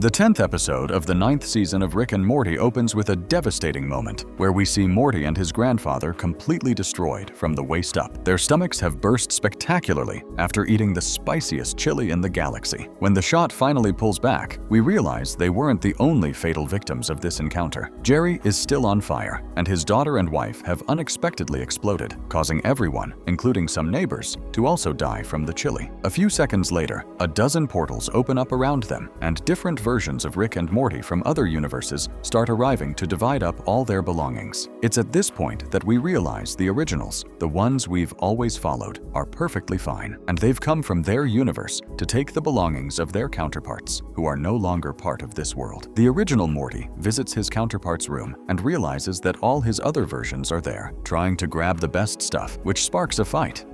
The 10th episode of the 9th season of Rick and Morty opens with a devastating moment where we see Morty and his grandfather completely destroyed from the waist up. Their stomachs have burst spectacularly after eating the spiciest chili in the galaxy. When the shot finally pulls back, we realize they weren't the only fatal victims of this encounter. Jerry is still on fire, and his daughter and wife have unexpectedly exploded, causing everyone, including some neighbors, to also die from the chili. A few seconds later, a dozen portals open up around them, and different versions of Rick and Morty from other universes start arriving to divide up all their belongings. It's at this point that we realize the originals, the ones we've always followed, are perfectly fine, and they've come from their universe to take the belongings of their counterparts, who are no longer part of this world. The original Morty visits his counterpart's room and realizes that all his other versions are there, trying to grab the best stuff, which sparks a fight.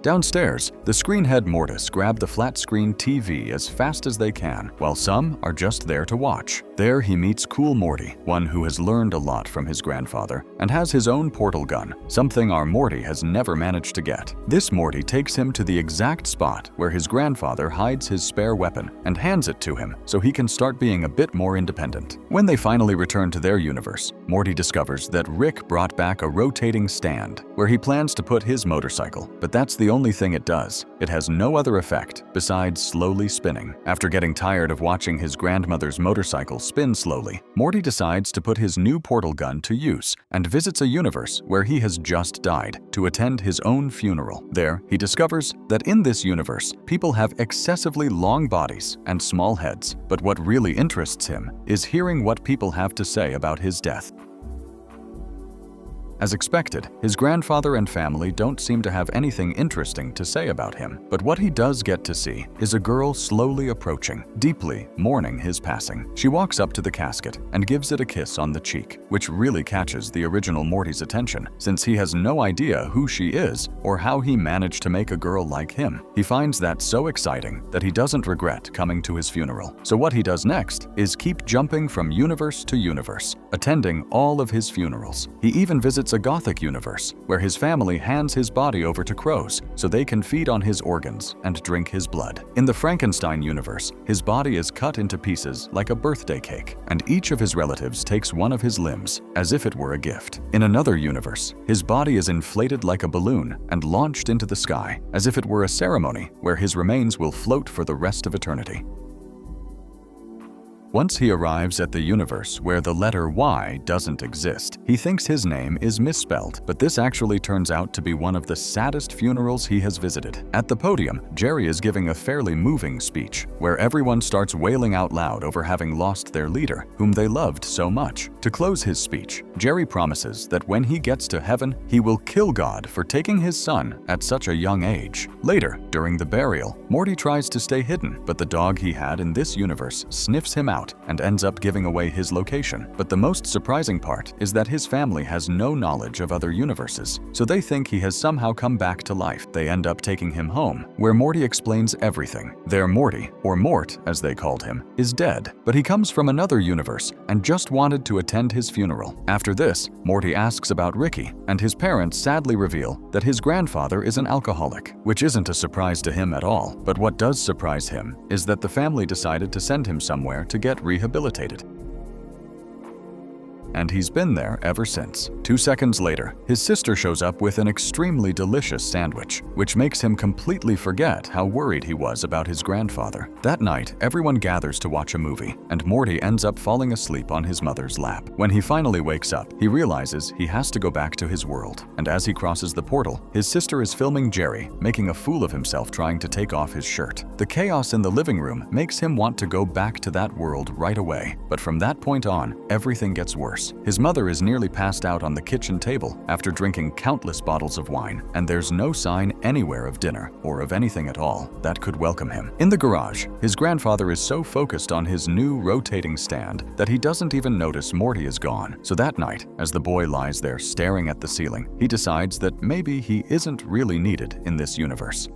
Downstairs, the screenhead Mortis grab the flat-screen TV as fast as they can, while some are just there to watch. There he meets Cool Morty, one who has learned a lot from his grandfather and has his own portal gun, something our Morty has never managed to get. This Morty takes him to the exact spot where his grandfather hides his spare weapon and hands it to him so he can start being a bit more independent. When they finally return to their universe, Morty discovers that Rick brought back a rotating stand where he plans to put his motorcycle, but that's the only thing it does. It has no other effect besides slowly spinning. After getting tired of watching his grandmother's motorcycle spin slowly, Morty decides to put his new portal gun to use and visits a universe where he has just died to attend his own funeral. There, he discovers that in this universe, people have excessively long bodies and small heads, but what really interests him is hearing what people have to say about his death. As expected, his grandfather and family don't seem to have anything interesting to say about him, but what he does get to see is a girl slowly approaching, deeply mourning his passing. She walks up to the casket and gives it a kiss on the cheek, which really catches the original Morty's attention, since he has no idea who she is or how he managed to make a girl like him. He finds that so exciting that he doesn't regret coming to his funeral. So what he does next is keep jumping from universe to universe, attending all of his funerals. He even visits a Gothic universe, where his family hands his body over to crows so they can feed on his organs and drink his blood. In the Frankenstein universe, his body is cut into pieces like a birthday cake, and each of his relatives takes one of his limbs as if it were a gift. In another universe, his body is inflated like a balloon and launched into the sky as if it were a ceremony where his remains will float for the rest of eternity. Once he arrives at the universe where the letter Y doesn't exist, he thinks his name is misspelled, but this actually turns out to be one of the saddest funerals he has visited. At the podium, Jerry is giving a fairly moving speech, where everyone starts wailing out loud over having lost their leader, whom they loved so much. To close his speech, Jerry promises that when he gets to heaven, he will kill God for taking his son at such a young age. Later, during the burial, Morty tries to stay hidden, but the dog he had in this universe sniffs him out and ends up giving away his location. But the most surprising part is that his family has no knowledge of other universes, so they think he has somehow come back to life. They end up taking him home, where Morty explains everything. Their Morty, or Mort as they called him, is dead, but he comes from another universe and just wanted to attend his funeral. After this, Morty asks about Ricky, and his parents sadly reveal that his grandfather is an alcoholic, which isn't a surprise to him at all. But what does surprise him is that the family decided to send him somewhere to get rehabilitated. And he's been there ever since. 2 seconds later, his sister shows up with an extremely delicious sandwich, which makes him completely forget how worried he was about his grandfather. That night, everyone gathers to watch a movie, and Morty ends up falling asleep on his mother's lap. When he finally wakes up, he realizes he has to go back to his world, and as he crosses the portal, his sister is filming Jerry, making a fool of himself trying to take off his shirt. The chaos in the living room makes him want to go back to that world right away, but from that point on, everything gets worse. His mother is nearly passed out on the kitchen table after drinking countless bottles of wine, and there's no sign anywhere of dinner or of anything at all that could welcome him. In the garage, his grandfather is so focused on his new rotating stand that he doesn't even notice Morty is gone. So that night, as the boy lies there staring at the ceiling, he decides that maybe he isn't really needed in this universe.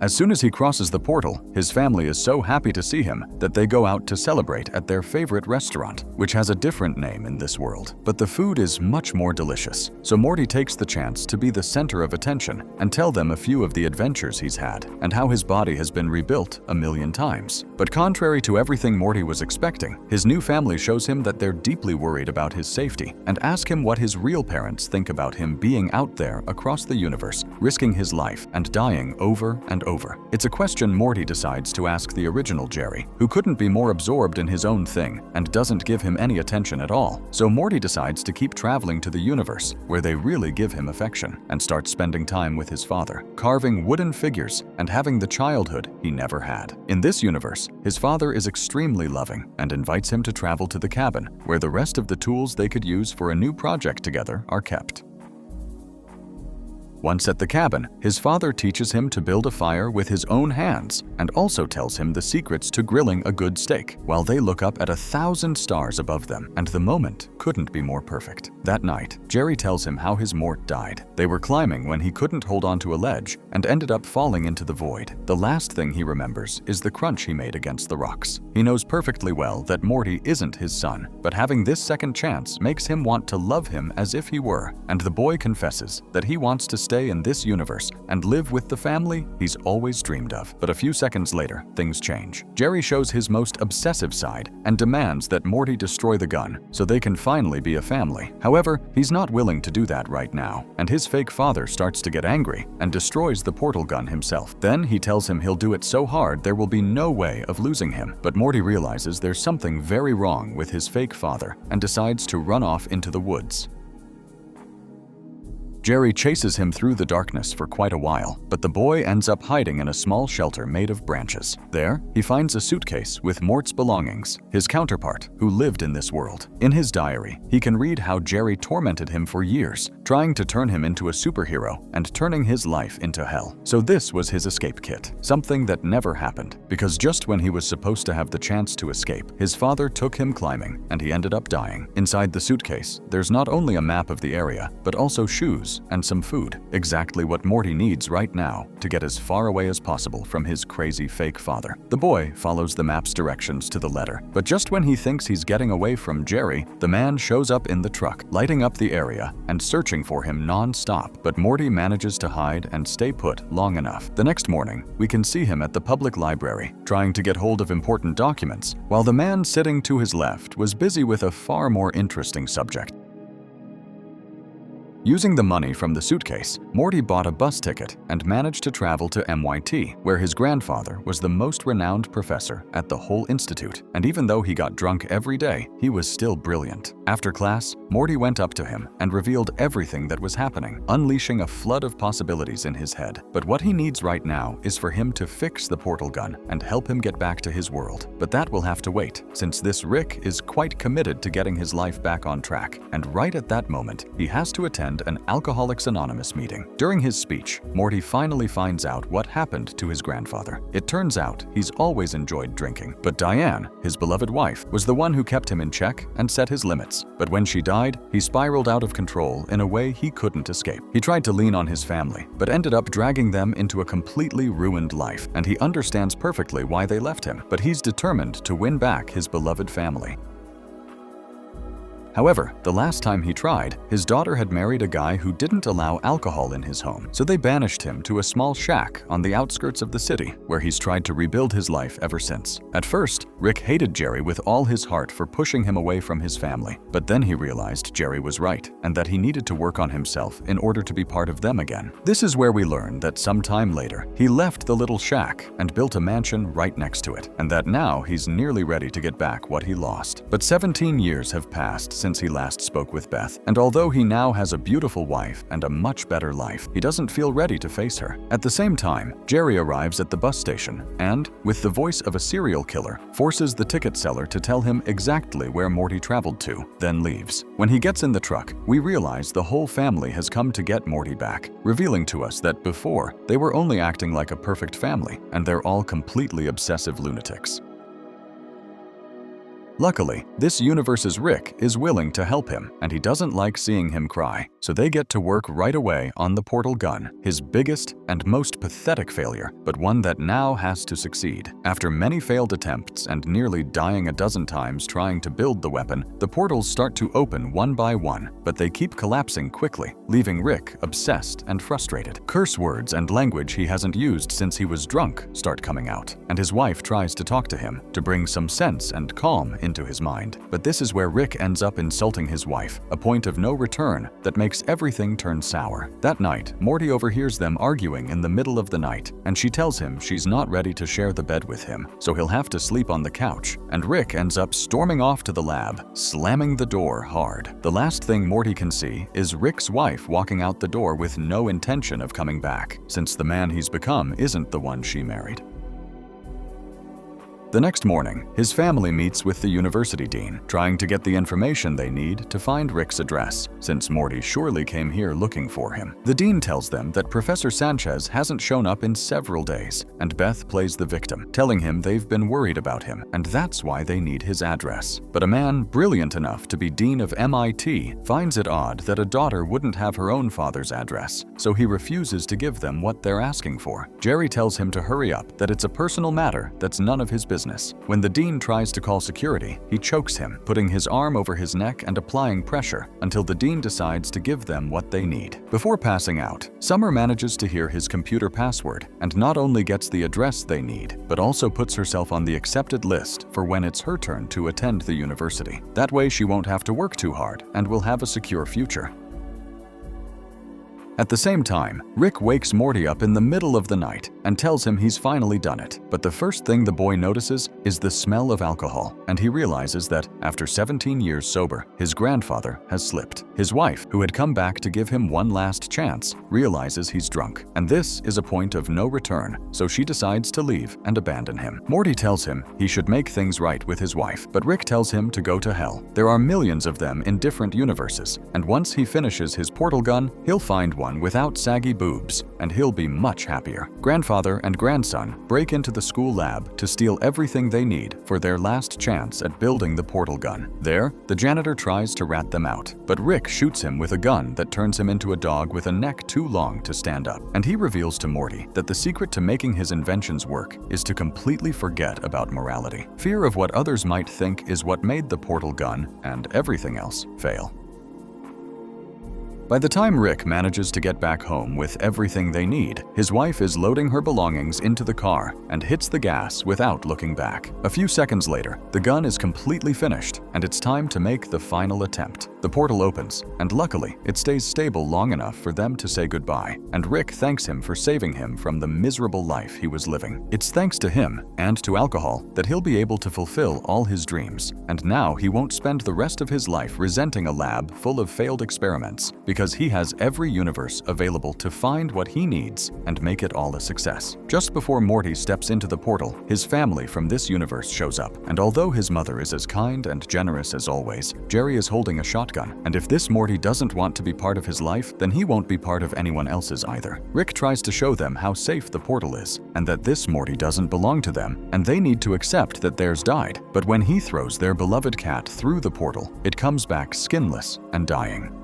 As soon as he crosses the portal, his family is so happy to see him that they go out to celebrate at their favorite restaurant, which has a different name in this world. But the food is much more delicious, so Morty takes the chance to be the center of attention and tell them a few of the adventures he's had and how his body has been rebuilt a million times. But contrary to everything Morty was expecting, his new family shows him that they're deeply worried about his safety and ask him what his real parents think about him being out there across the universe, risking his life and dying over and over. It's a question Morty decides to ask the original Jerry, who couldn't be more absorbed in his own thing and doesn't give him any attention at all. So Morty decides to keep traveling to the universe where they really give him affection and starts spending time with his father, carving wooden figures and having the childhood he never had. In this universe, his father is extremely loving and invites him to travel to the cabin where the rest of the tools they could use for a new project together are kept. Once at the cabin, his father teaches him to build a fire with his own hands and also tells him the secrets to grilling a good steak, while they look up at 1,000 stars above them, and the moment couldn't be more perfect. That night, Jerry tells him how his Mort died. They were climbing when he couldn't hold onto a ledge and ended up falling into the void. The last thing he remembers is the crunch he made against the rocks. He knows perfectly well that Morty isn't his son, but having this second chance makes him want to love him as if he were, and the boy confesses that he wants to stay in this universe and live with the family he's always dreamed of. But a few seconds later, things change. Jerry shows his most obsessive side and demands that Morty destroy the gun so they can finally be a family. However, he's not willing to do that right now, and his fake father starts to get angry and destroys the portal gun himself. Then he tells him he'll do it so hard there will be no way of losing him. But Morty realizes there's something very wrong with his fake father and decides to run off into the woods. Jerry chases him through the darkness for quite a while, but the boy ends up hiding in a small shelter made of branches. There, he finds a suitcase with Mort's belongings, his counterpart, who lived in this world. In his diary, he can read how Jerry tormented him for years, trying to turn him into a superhero and turning his life into hell. So this was his escape kit, something that never happened, because just when he was supposed to have the chance to escape, his father took him climbing and he ended up dying. Inside the suitcase, there's not only a map of the area, but also shoes and some food, exactly what Morty needs right now to get as far away as possible from his crazy fake father. The boy follows the map's directions to the letter, but just when he thinks he's getting away from Jerry, the man shows up in the truck, lighting up the area and searching for him non-stop. But Morty manages to hide and stay put long enough. The next morning, we can see him at the public library, trying to get hold of important documents, while the man sitting to his left was busy with a far more interesting subject. Using the money from the suitcase, Morty bought a bus ticket and managed to travel to MIT, where his grandfather was the most renowned professor at the whole institute. And even though he got drunk every day, he was still brilliant. After class, Morty went up to him and revealed everything that was happening, unleashing a flood of possibilities in his head. But what he needs right now is for him to fix the portal gun and help him get back to his world. But that will have to wait, since this Rick is quite committed to getting his life back on track. And right at that moment, he has to attend an Alcoholics Anonymous meeting. During his speech, Morty finally finds out what happened to his grandfather. It turns out he's always enjoyed drinking, but Diane, his beloved wife, was the one who kept him in check and set his limits. But when she died, he spiraled out of control in a way he couldn't escape. He tried to lean on his family, but ended up dragging them into a completely ruined life, and he understands perfectly why they left him, but he's determined to win back his beloved family. However, the last time he tried, his daughter had married a guy who didn't allow alcohol in his home, so they banished him to a small shack on the outskirts of the city, where he's tried to rebuild his life ever since. At first, Rick hated Jerry with all his heart for pushing him away from his family, but then he realized Jerry was right, and that he needed to work on himself in order to be part of them again. This is where we learn that sometime later, he left the little shack and built a mansion right next to it, and that now he's nearly ready to get back what he lost. But 17 years have passed since he last spoke with Beth, and although he now has a beautiful wife and a much better life, he doesn't feel ready to face her. At the same time, Jerry arrives at the bus station and, with the voice of a serial killer, forces the ticket seller to tell him exactly where Morty traveled to, then leaves. When he gets in the truck, we realize the whole family has come to get Morty back, revealing to us that before, they were only acting like a perfect family, and they're all completely obsessive lunatics. Luckily, this universe's Rick is willing to help him, and he doesn't like seeing him cry, so they get to work right away on the portal gun, his biggest and most pathetic failure, but one that now has to succeed. After many failed attempts and nearly dying a dozen times trying to build the weapon, the portals start to open one by one, but they keep collapsing quickly, leaving Rick obsessed and frustrated. Curse words and language he hasn't used since he was drunk start coming out, and his wife tries to talk to him to bring some sense and calm into his mind. But this is where Rick ends up insulting his wife, a point of no return that makes everything turn sour. That night, Morty overhears them arguing in the middle of the night, and she tells him she's not ready to share the bed with him, so he'll have to sleep on the couch, and Rick ends up storming off to the lab, slamming the door hard. The last thing Morty can see is Rick's wife walking out the door with no intention of coming back, since the man he's become isn't the one she married. The next morning, his family meets with the university dean, trying to get the information they need to find Rick's address, since Morty surely came here looking for him. The dean tells them that Professor Sanchez hasn't shown up in several days, and Beth plays the victim, telling him they've been worried about him, and that's why they need his address. But a man brilliant enough to be dean of MIT finds it odd that a daughter wouldn't have her own father's address, so he refuses to give them what they're asking for. Jerry tells him to hurry up, that it's a personal matter that's none of his business. When the dean tries to call security, he chokes him, putting his arm over his neck and applying pressure until the dean decides to give them what they need. Before passing out, Summer manages to hear his computer password and not only gets the address they need, but also puts herself on the accepted list for when it's her turn to attend the university. That way she won't have to work too hard and will have a secure future. At the same time, Rick wakes Morty up in the middle of the night and tells him he's finally done it. But the first thing the boy notices is the smell of alcohol, and he realizes that, after 17 years sober, his grandfather has slipped. His wife, who had come back to give him one last chance, realizes he's drunk, and this is a point of no return, so she decides to leave and abandon him. Morty tells him he should make things right with his wife, but Rick tells him to go to hell. There are millions of them in different universes, and once he finishes his portal gun, he'll find one without saggy boobs, and he'll be much happier. Grandfather and grandson break into the school lab to steal everything they need for their last chance at building the portal gun. There, the janitor tries to rat them out, but Rick shoots him with a gun that turns him into a dog with a neck too long to stand up. And he reveals to Morty that the secret to making his inventions work is to completely forget about morality. Fear of what others might think is what made the portal gun and everything else fail. By the time Rick manages to get back home with everything they need, his wife is loading her belongings into the car and hits the gas without looking back. A few seconds later, the gun is completely finished, and it's time to make the final attempt. The portal opens, and luckily, it stays stable long enough for them to say goodbye, and Rick thanks him for saving him from the miserable life he was living. It's thanks to him, and to alcohol, that he'll be able to fulfill all his dreams, and now he won't spend the rest of his life resenting a lab full of failed experiments, because he has every universe available to find what he needs and make it all a success. Just before Morty steps into the portal, his family from this universe shows up, and although his mother is as kind and generous as always, Jerry is holding a shotgun, and if this Morty doesn't want to be part of his life, then he won't be part of anyone else's either. Rick tries to show them how safe the portal is, and that this Morty doesn't belong to them, and they need to accept that theirs died. But when he throws their beloved cat through the portal, it comes back skinless and dying.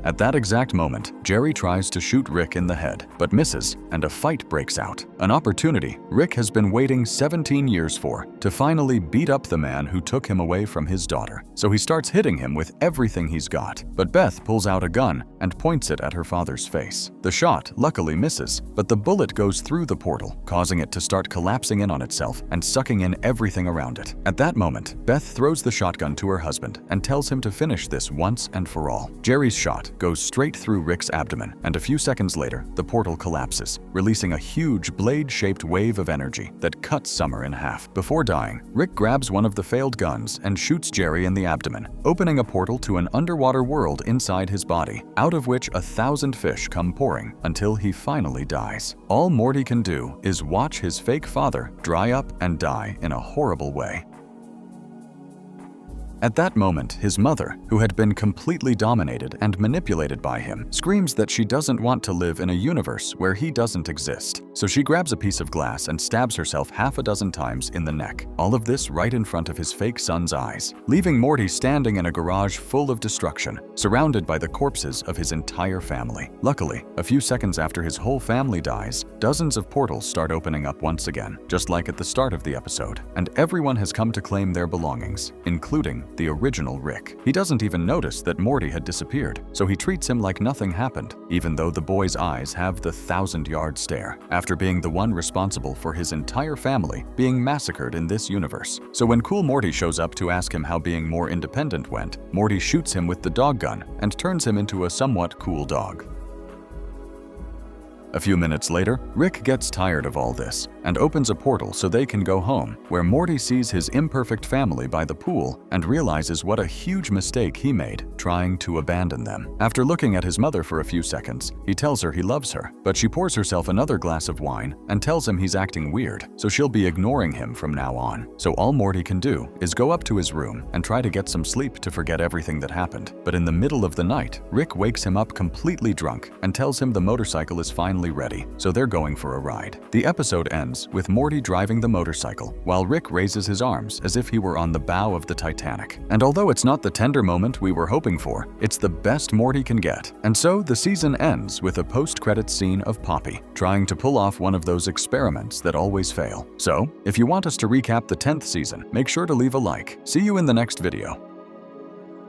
At that exact moment, Jerry tries to shoot Rick in the head, but misses, and a fight breaks out. An opportunity Rick has been waiting 17 years for, to finally beat up the man who took him away from his daughter. So he starts hitting him with everything he's got, but Beth pulls out a gun and points it at her father's face. The shot luckily misses, but the bullet goes through the portal, causing it to start collapsing in on itself and sucking in everything around it. At that moment, Beth throws the shotgun to her husband and tells him to finish this once and for all. Jerry's shot goes straight through Rick's abdomen, and a few seconds later, the portal collapses, releasing a huge blade-shaped wave of energy that cuts Summer in half. Before dying, Rick grabs one of the failed guns and shoots Jerry in the abdomen, opening a portal to an underwater world inside his body, out of which 1,000 fish come pouring until he finally dies. All Morty can do is watch his fake father dry up and die in a horrible way. At that moment, his mother, who had been completely dominated and manipulated by him, screams that she doesn't want to live in a universe where he doesn't exist. So she grabs a piece of glass and stabs herself half a dozen times in the neck. All of this right in front of his fake son's eyes, leaving Morty standing in a garage full of destruction, surrounded by the corpses of his entire family. Luckily, a few seconds after his whole family dies, dozens of portals start opening up once again, just like at the start of the episode, and everyone has come to claim their belongings, including the original Rick. He doesn't even notice that Morty had disappeared, so he treats him like nothing happened, even though the boy's eyes have the 1,000-yard stare, after being the one responsible for his entire family being massacred in this universe. So when Cool Morty shows up to ask him how being more independent went, Morty shoots him with the dog gun and turns him into a somewhat cool dog. A few minutes later, Rick gets tired of all this and opens a portal so they can go home, where Morty sees his imperfect family by the pool and realizes what a huge mistake he made trying to abandon them. After looking at his mother for a few seconds, he tells her he loves her, but she pours herself another glass of wine and tells him he's acting weird, so she'll be ignoring him from now on. So all Morty can do is go up to his room and try to get some sleep to forget everything that happened. But in the middle of the night, Rick wakes him up completely drunk and tells him the motorcycle is finally ready, so they're going for a ride. The episode ends with Morty driving the motorcycle, while Rick raises his arms as if he were on the bow of the Titanic. And although it's not the tender moment we were hoping for, it's the best Morty can get. And so the season ends with a post-credits scene of Poppy trying to pull off one of those experiments that always fail. So, if you want us to recap the 10th season, make sure to leave a like. See you in the next video.